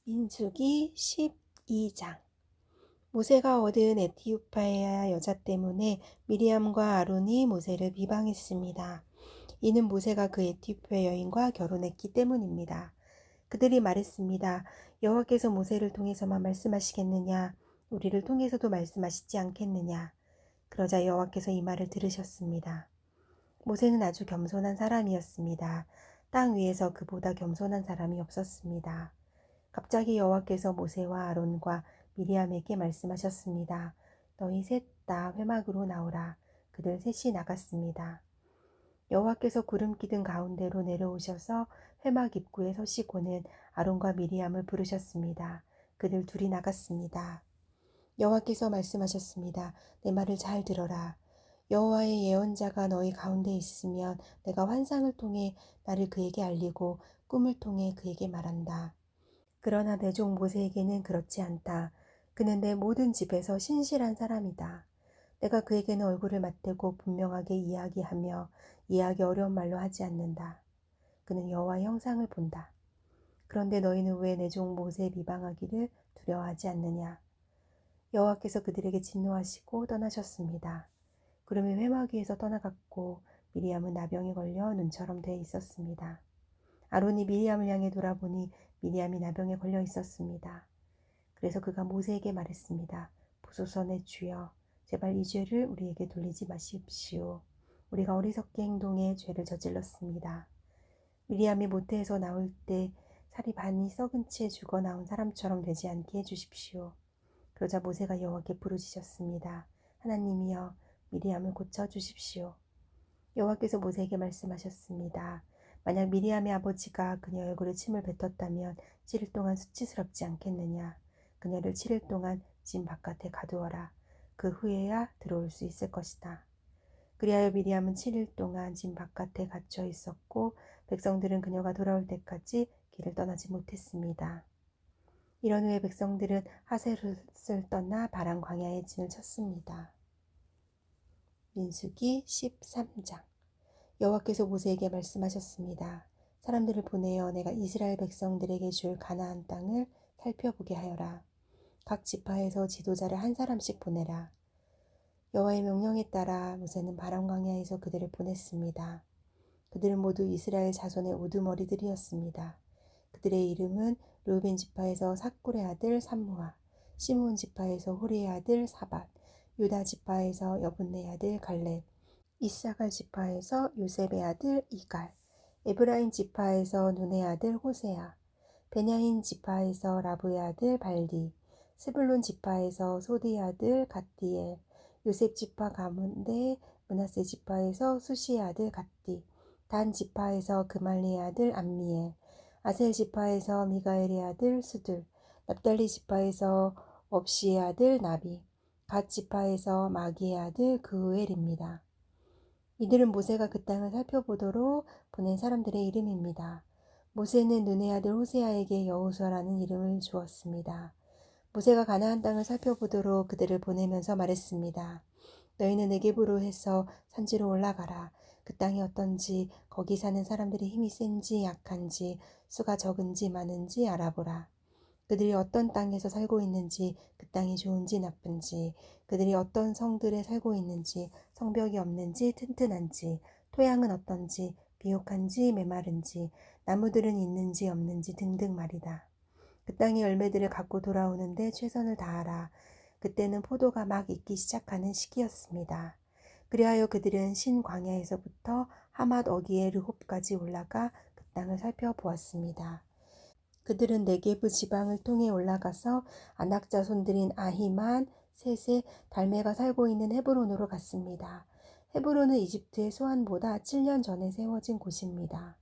민수기 12장. 모세가 얻은 에티오피아 여자 때문에 미리암과 아론이 모세를 비방했습니다. 이는 모세가 그 에티오피아 여인과 결혼했기 때문입니다. 그들이 말했습니다. 여호와께서 모세를 통해서만 말씀하시겠느냐? 우리를 통해서도 말씀하시지 않겠느냐? 그러자 여호와께서 이 말을 들으셨습니다. 모세는 아주 겸손한 사람이었습니다. 땅 위에서 그보다 겸손한 사람이 없었습니다. 갑자기 여호와께서 모세와 아론과 미리암에게 말씀하셨습니다. 너희 셋 다 회막으로 나오라. 그들 셋이 나갔습니다. 여호와께서 구름 기둥 가운데로 내려오셔서 회막 입구에 서시고는 아론과 미리암을 부르셨습니다. 그들 둘이 나갔습니다. 여호와께서 말씀하셨습니다. 내 말을 잘 들어라. 여호와의 예언자가 너희 가운데 있으면 내가 환상을 통해 나를 그에게 알리고 꿈을 통해 그에게 말한다. 그러나 내 종 모세에게는 그렇지 않다. 그는 내 모든 집에서 신실한 사람이다. 내가 그에게는 얼굴을 맞대고 분명하게 이야기하며 이해하기 어려운 말로 하지 않는다. 그는 여호와의 형상을 본다. 그런데 너희는 왜 내 종 모세 비방하기를 두려워하지 않느냐? 여호와께서 그들에게 진노하시고 떠나셨습니다. 구름이 회막 위에서 떠나갔고 미리암은 나병에 걸려 눈처럼 돼 있었습니다. 아론이 미리암을 향해 돌아보니 미리암이 나병에 걸려 있었습니다. 그래서 그가 모세에게 말했습니다. 보소서 내 주여, 제발 이 죄를 우리에게 돌리지 마십시오. 우리가 어리석게 행동해 죄를 저질렀습니다. 미리암이 모태에서 나올 때 살이 반이 썩은 채 죽어 나온 사람처럼 되지 않게 해주십시오. 그러자 모세가 여호와께 부르짖었습니다. 하나님이여, 미리암을 고쳐주십시오. 여호와께서 모세에게 말씀하셨습니다. 만약 미리암의 아버지가 그녀의 얼굴에 침을 뱉었다면 7일 동안 수치스럽지 않겠느냐. 그녀를 7일 동안 진 바깥에 가두어라. 그 후에야 들어올 수 있을 것이다. 그리하여 미리암은 7일 동안 진 바깥에 갇혀 있었고 백성들은 그녀가 돌아올 때까지 길을 떠나지 못했습니다. 이런 후에 백성들은 하세롯을 떠나 바란 광야에 진을 쳤습니다. 민수기 13장. 여호와께서 모세에게 말씀하셨습니다. 사람들을 보내어 내가 이스라엘 백성들에게 줄 가나안 땅을 살펴보게 하여라. 각 지파에서 지도자를 한 사람씩 보내라. 여호와의 명령에 따라 모세는 바람 광야에서 그들을 보냈습니다. 그들은 모두 이스라엘 자손의 우두머리들이었습니다. 그들의 이름은 르우벤 지파에서 삭굴의 아들 삼무아, 시므온 지파에서 호리의 아들 사밧, 유다 지파에서 여분네 아들 갈렙, 이사갈 지파에서 요셉의 아들 이갈, 에브라임 지파에서 눈의 아들 호세아, 베냐민 지파에서 라브의 아들 발디, 스불론 지파에서 소디의 아들 갓디엘, 요셉 지파 가문대 므낫세 지파에서 수시의 아들 갓디, 단 지파에서 그말리의 아들 암미엘, 아셀 지파에서 미가엘의 아들 수둘, 납달리 지파에서 업시의 아들 나비, 갓 지파에서 마기의 아들 그우엘입니다. 이들은 모세가 그 땅을 살펴보도록 보낸 사람들의 이름입니다. 모세는 눈의 아들 호세아에게 여호수아라는 이름을 주었습니다. 모세가 가나안 땅을 살펴보도록 그들을 보내면서 말했습니다. 너희는 네겝으로 해서 산지로 올라가라. 그 땅이 어떤지, 거기 사는 사람들의 힘이 센지 약한지, 수가 적은지 많은지 알아보라. 그들이 어떤 땅에서 살고 있는지, 그 땅이 좋은지 나쁜지, 그들이 어떤 성들에 살고 있는지, 성벽이 없는지 튼튼한지, 토양은 어떤지, 비옥한지 메마른지, 나무들은 있는지 없는지 등등 말이다. 그 땅의 열매들을 갖고 돌아오는데 최선을 다하라. 그때는 포도가 막 익기 시작하는 시기였습니다. 그리하여 그들은 신 광야에서부터 하맛 어기의 르홉까지 올라가 그 땅을 살펴보았습니다. 그들은 네게브 지방을 통해 올라가서 아낙 자손들인 아히만, 셋의 달메가 살고 있는 헤브론으로 갔습니다. 헤브론은 이집트의 소안보다 7년 전에 세워진 곳입니다.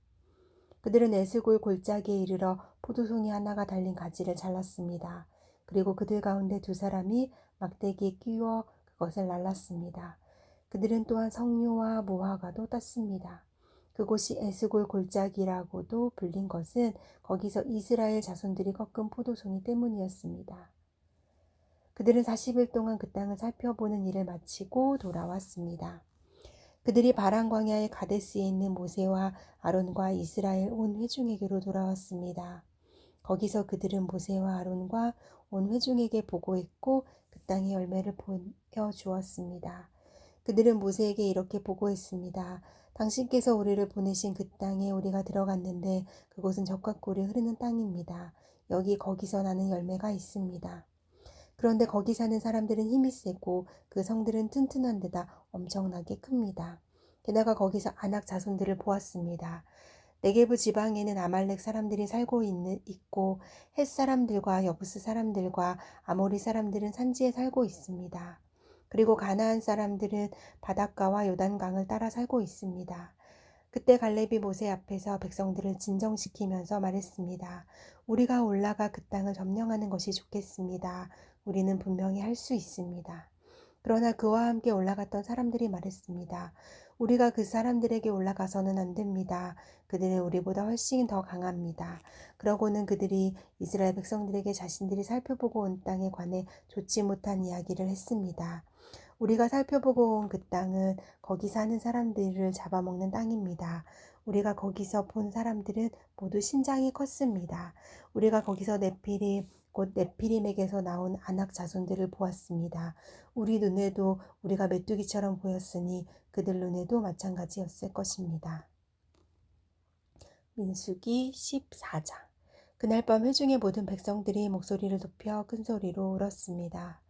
그들은 에스골 골짜기에 이르러 포도송이 하나가 달린 가지를 잘랐습니다. 그리고 그들 가운데 두 사람이 막대기에 끼워 그것을 날랐습니다. 그들은 또한 석류와 무화과도 땄습니다. 그곳이 에스골 골짜기라고도 불린 것은 거기서 이스라엘 자손들이 꺾은 포도송이 때문이었습니다. 그들은 40일 동안 그 땅을 살펴보는 일을 마치고 돌아왔습니다. 그들이 바란 광야의 가데스에 있는 모세와 아론과 이스라엘 온 회중에게로 돌아왔습니다. 거기서 그들은 모세와 아론과 온 회중에게 보고했고 그 땅의 열매를 보여주었습니다. 그들은 모세에게 이렇게 보고했습니다. 당신께서 우리를 보내신 그 땅에 우리가 들어갔는데 그곳은 젖과 꿀이 흐르는 땅입니다. 여기 거기서 나는 열매가 있습니다. 그런데 거기 사는 사람들은 힘이 세고 그 성들은 튼튼한 데다 엄청나게 큽니다. 게다가 거기서 아낙 자손들을 보았습니다. 네게부 지방에는 아말렉 사람들이 살고 있고 헷 사람들과 여부스 사람들과 아모리 사람들은 산지에 살고 있습니다. 그리고 가나안 사람들은 바닷가와 요단강을 따라 살고 있습니다. 그때 갈렙이 모세 앞에서 백성들을 진정시키면서 말했습니다. 우리가 올라가 그 땅을 점령하는 것이 좋겠습니다. 우리는 분명히 할 수 있습니다. 그러나 그와 함께 올라갔던 사람들이 말했습니다. 우리가 그 사람들에게 올라가서는 안 됩니다. 그들은 우리보다 훨씬 더 강합니다. 그러고는 그들이 이스라엘 백성들에게 자신들이 살펴보고 온 땅에 관해 좋지 못한 이야기를 했습니다. 우리가 살펴보고 온 그 땅은 거기 사는 사람들을 잡아먹는 땅입니다. 우리가 거기서 본 사람들은 모두 신장이 컸습니다. 우리가 거기서 네피림, 곧 네피림에게서 나온 아낙 자손들을 보았습니다. 우리 눈에도 우리가 메뚜기처럼 보였으니 그들 눈에도 마찬가지였을 것입니다. 민수기 14장. 그날 밤 회중의 모든 백성들이 목소리를 높여 큰 소리로 울었습니다.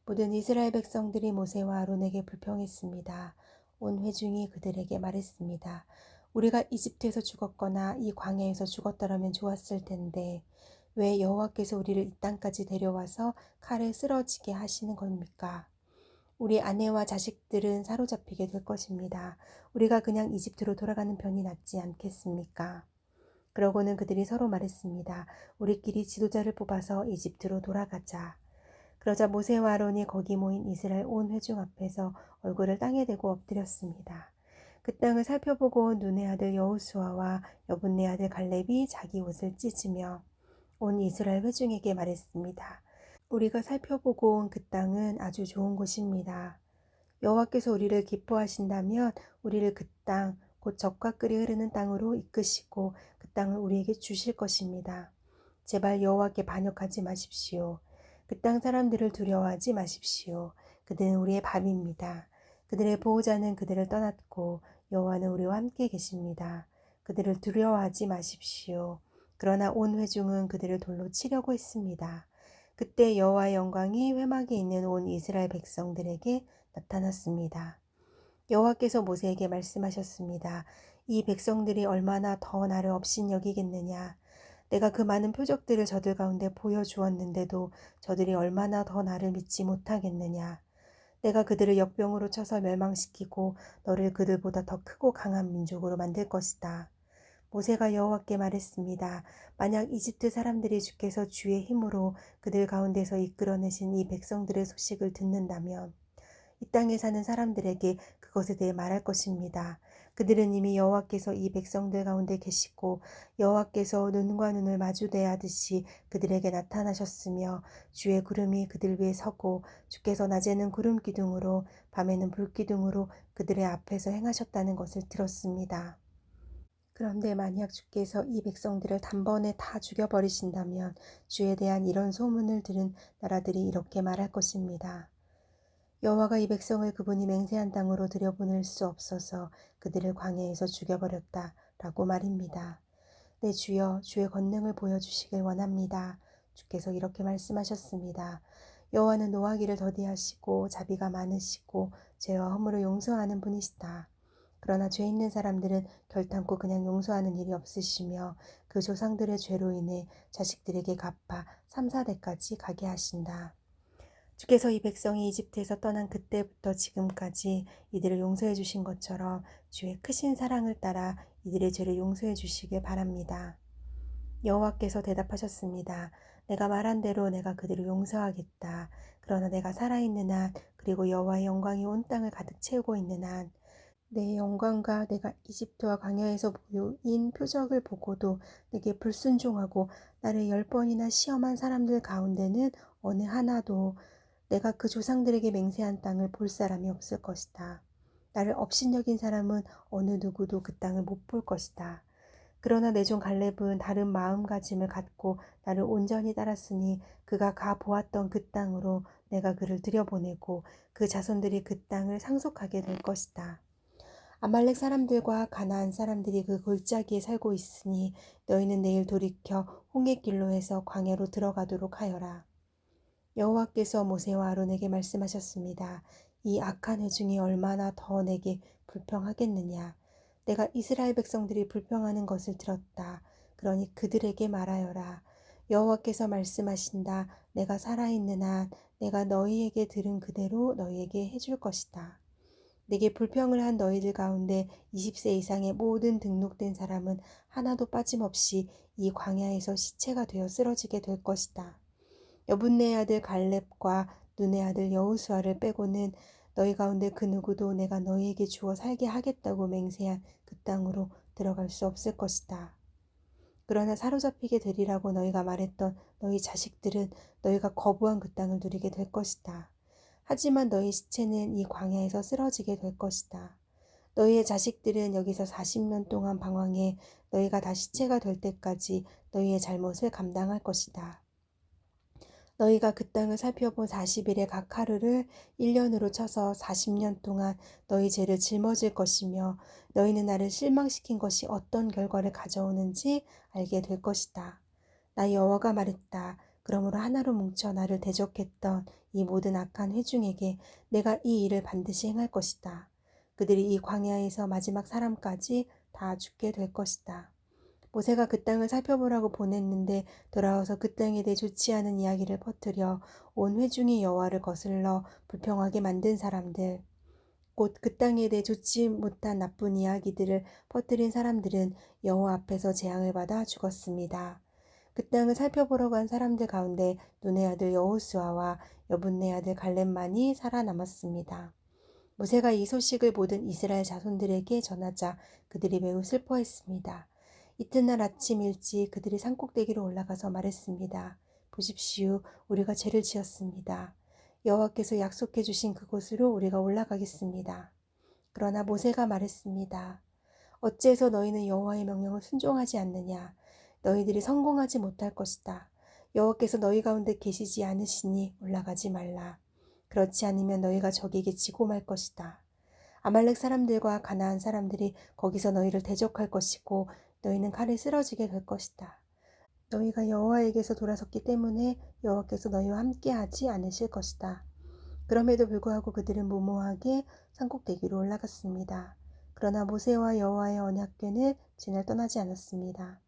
모든 이스라엘 백성들이 모세와 아론에게 불평했습니다. 온 회중이 그들에게 말했습니다. 우리가 이집트에서 죽었거나 이 광야에서 죽었더라면 좋았을 텐데 왜 여호와께서 우리를 이 땅까지 데려와서 칼에 쓰러지게 하시는 겁니까? 우리 아내와 자식들은 사로잡히게 될 것입니다. 우리가 그냥 이집트로 돌아가는 편이 낫지 않겠습니까? 그러고는 그들이 서로 말했습니다. 우리끼리 지도자를 뽑아서 이집트로 돌아가자. 그러자 모세와 아론이 거기 모인 이스라엘 온 회중 앞에서 얼굴을 땅에 대고 엎드렸습니다. 그 땅을 살펴보고 온 눈의 아들 여호수아와 여분네 아들 갈렙이 자기 옷을 찢으며 온 이스라엘 회중에게 말했습니다. 우리가 살펴보고 온 그 땅은 아주 좋은 곳입니다. 여호와께서 우리를 기뻐하신다면 우리를 그 땅, 곧 젖과 꿀이 흐르는 땅으로 이끄시고 그 땅을 우리에게 주실 것입니다. 제발 여호와께 반역하지 마십시오. 그 땅 사람들을 두려워하지 마십시오. 그들은 우리의 밥입니다. 그들의 보호자는 그들을 떠났고 여호와는 우리와 함께 계십니다. 그들을 두려워하지 마십시오. 그러나 온 회중은 그들을 돌로 치려고 했습니다. 그때 여호와의 영광이 회막에 있는 온 이스라엘 백성들에게 나타났습니다. 여호와께서 모세에게 말씀하셨습니다. 이 백성들이 얼마나 더 나를 업신여기겠느냐. 내가 그 많은 표적들을 저들 가운데 보여주었는데도 저들이 얼마나 더 나를 믿지 못하겠느냐. 내가 그들을 역병으로 쳐서 멸망시키고 너를 그들보다 더 크고 강한 민족으로 만들 것이다. 모세가 여호와께 말했습니다. 만약 이집트 사람들이 주께서 주의 힘으로 그들 가운데서 이끌어내신 이 백성들의 소식을 듣는다면 이 땅에 사는 사람들에게 그것에 대해 말할 것입니다. 그들은 이미 여호와께서 이 백성들 가운데 계시고 여호와께서 눈과 눈을 마주대하듯이 그들에게 나타나셨으며 주의 구름이 그들 위에 서고 주께서 낮에는 구름 기둥으로 밤에는 불 기둥으로 그들의 앞에서 행하셨다는 것을 들었습니다. 그런데 만약 주께서 이 백성들을 단번에 다 죽여버리신다면 주에 대한 이런 소문을 들은 나라들이 이렇게 말할 것입니다. 여호와가 이 백성을 그분이 맹세한 땅으로 들여보낼 수 없어서 그들을 광야에서 죽여버렸다 라고 말입니다. 내 주여 주의 권능을 보여주시길 원합니다. 주께서 이렇게 말씀하셨습니다. 여호와는 노하기를 더디하시고 자비가 많으시고 죄와 허물을 용서하는 분이시다. 그러나 죄 있는 사람들은 결탄코 그냥 용서하는 일이 없으시며 그 조상들의 죄로 인해 자식들에게 갚아 3, 4대까지 가게 하신다. 주께서 이 백성이 이집트에서 떠난 그때부터 지금까지 이들을 용서해 주신 것처럼 주의 크신 사랑을 따라 이들의 죄를 용서해 주시길 바랍니다. 여호와께서 대답하셨습니다. 내가 말한 대로 내가 그들을 용서하겠다. 그러나 내가 살아있는 한 그리고 여호와의 영광이 온 땅을 가득 채우고 있는 한 내 영광과 내가 이집트와 광야에서 보인 표적을 보고도 내게 불순종하고 나를 10번이나 시험한 사람들 가운데는 어느 하나도 내가 그 조상들에게 맹세한 땅을 볼 사람이 없을 것이다. 나를 업신여긴 사람은 어느 누구도 그 땅을 못 볼 것이다. 그러나 내 종 갈렙은 다른 마음가짐을 갖고 나를 온전히 따랐으니 그가 가 보았던 그 땅으로 내가 그를 들여보내고 그 자손들이 그 땅을 상속하게 될 것이다. 아말렉 사람들과 가나안 사람들이 그 골짜기에 살고 있으니 너희는 내일 돌이켜 홍해길로 해서 광야로 들어가도록 하여라. 여호와께서 모세와 아론에게 말씀하셨습니다. 이 악한 회중이 얼마나 더 내게 불평하겠느냐. 내가 이스라엘 백성들이 불평하는 것을 들었다. 그러니 그들에게 말하여라. 여호와께서 말씀하신다. 내가 살아있는 한 내가 너희에게 들은 그대로 너희에게 해줄 것이다. 내게 불평을 한 너희들 가운데 20세 이상의 모든 등록된 사람은 하나도 빠짐없이 이 광야에서 시체가 되어 쓰러지게 될 것이다. 여분네 아들 갈렙과 눈의 아들 여호수아를 빼고는 너희 가운데 그 누구도 내가 너희에게 주어 살게 하겠다고 맹세한 그 땅으로 들어갈 수 없을 것이다. 그러나 사로잡히게 되리라고 너희가 말했던 너희 자식들은 너희가 거부한 그 땅을 누리게 될 것이다. 하지만 너희 시체는 이 광야에서 쓰러지게 될 것이다. 너희의 자식들은 여기서 40년 동안 방황해 너희가 다 시체가 될 때까지 너희의 잘못을 감당할 것이다. 너희가 그 땅을 살펴본 40일의 각 하루를 1년으로 쳐서 40년 동안 너희 죄를 짊어질 것이며 너희는 나를 실망시킨 것이 어떤 결과를 가져오는지 알게 될 것이다. 나 여호와가 말했다. 그러므로 하나로 뭉쳐 나를 대적했던 이 모든 악한 회중에게 내가 이 일을 반드시 행할 것이다. 그들이 이 광야에서 마지막 사람까지 다 죽게 될 것이다. 모세가 그 땅을 살펴보라고 보냈는데 돌아와서 그 땅에 대해 좋지 않은 이야기를 퍼뜨려 온 회중이 여호와를 거슬러 불평하게 만든 사람들, 곧 그 땅에 대해 좋지 못한 나쁜 이야기들을 퍼뜨린 사람들은 여호와 앞에서 재앙을 받아 죽었습니다. 그 땅을 살펴보러 간 사람들 가운데 눈의 아들 여호수아와 여분네 아들 갈렙만이 살아남았습니다. 모세가 이 소식을 모든 이스라엘 자손들에게 전하자 그들이 매우 슬퍼했습니다. 이튿날 아침 일찍 그들이 산꼭대기로 올라가서 말했습니다. 보십시오. 우리가 죄를 지었습니다. 여호와께서 약속해 주신 그곳으로 우리가 올라가겠습니다. 그러나 모세가 말했습니다. 어째서 너희는 여호와의 명령을 순종하지 않느냐. 너희들이 성공하지 못할 것이다. 여호와께서 너희 가운데 계시지 않으시니 올라가지 말라. 그렇지 않으면 너희가 적에게 지고 말 것이다. 아말렉 사람들과 가나안 사람들이 거기서 너희를 대적할 것이고 너희는 칼에 쓰러지게 될 것이다. 너희가 여호와에게서 돌아섰기 때문에 여호와께서 너희와 함께하지 않으실 것이다. 그럼에도 불구하고 그들은 무모하게 산꼭대기로 올라갔습니다. 그러나 모세와 여호와의 언약궤는 진을 떠나지 않았습니다.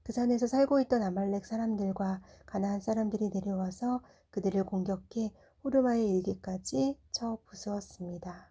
그 산에서 살고 있던 아말렉 사람들과 가나안 사람들이 내려와서 그들을 공격해 호르마에 이르기까지 쳐 부수었습니다.